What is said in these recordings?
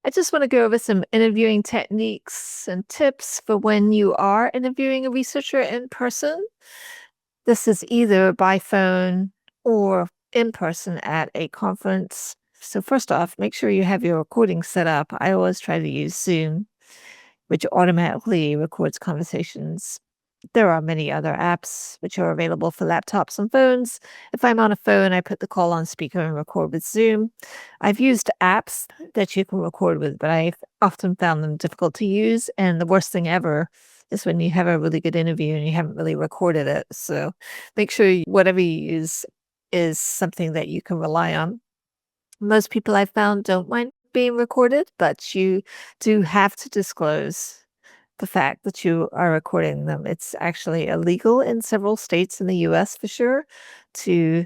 I just want to go over some interviewing techniques and tips for when you are interviewing a researcher in person. This is either by phone or in person at a conference. So, first off, make sure you have your recording set up. I always try to use Zoom, which automatically records conversations. There are many other apps which are available for laptops and phones. If I'm on a phone, I put the call on speaker and record with Zoom. I've used apps that you can record with, but I've often found them difficult to use. And the worst thing ever is when you have a really good interview and you haven't really recorded it. So make sure whatever you use is something that you can rely on. Most people I've found don't mind being recorded, but you do have to disclose the fact that you are recording them. It's actually illegal in several states in the US for sure to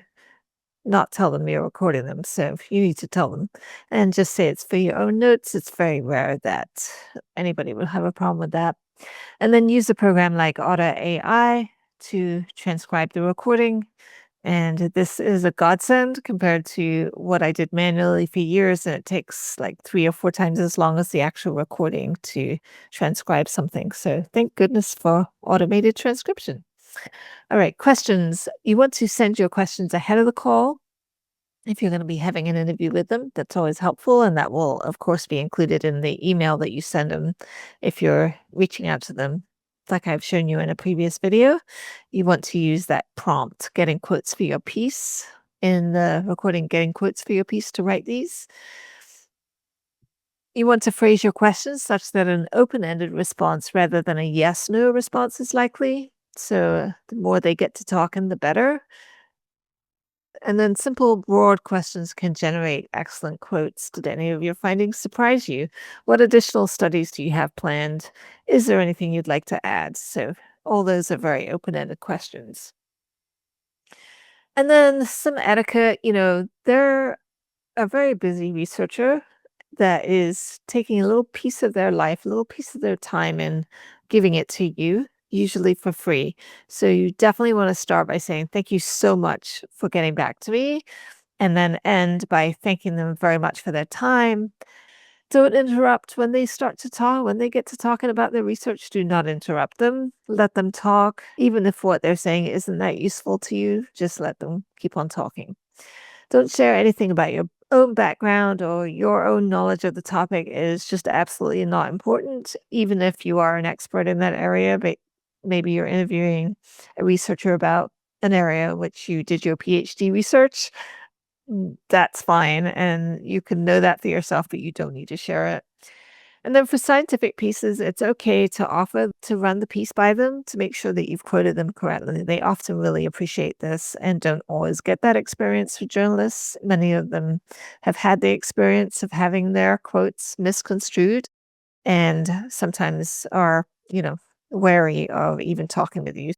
not tell them you're recording them. So you need to tell them and just say it's for your own notes. It's very rare that anybody would have a problem with that. And then use a program like Otter AI to transcribe the recording. And this is a godsend compared to what I did manually for years, and it takes like 3 or 4 times as long as the actual recording to transcribe something. So thank goodness for automated transcription. All right, questions. You want to send your questions ahead of the call if you're going to be having an interview with them. That's always helpful, and that will, of course, be included in the email that you send them if you're reaching out to them. Like I've shown you in a previous video, you want to use that prompt, getting quotes for your piece, in the recording, getting quotes for your piece to write these. You want to phrase your questions such that an open-ended response rather than a yes/no response is likely. So the more they get to talking, the better. And then simple, broad questions can generate excellent quotes. Did any of your findings surprise you? What additional studies do you have planned? Is there anything you'd like to add? So, all those are very open ended questions. And then some etiquette, they're a very busy researcher that is taking a little piece of their life, a little piece of their time, and giving it to you, usually for free. So you definitely want to start by saying, "Thank you so much for getting back to me," and then end by thanking them very much for their time. Don't interrupt when they start to talk. When they get to talking about their research, do not interrupt them. Let them talk. Even if what they're saying isn't that useful to you, just let them keep on talking. Don't share anything about your own background or your own knowledge of the topic. Is just absolutely not important, even if you are an expert in that area. But maybe you're interviewing a researcher about an area which you did your PhD research. That's fine, and you can know that for yourself, but you don't need to share it. And then for scientific pieces, it's okay to offer to run the piece by them to make sure that you've quoted them correctly. They often really appreciate this and don't always get that experience for journalists. Many of them have had the experience of having their quotes misconstrued and sometimes are, wary of even talking with you.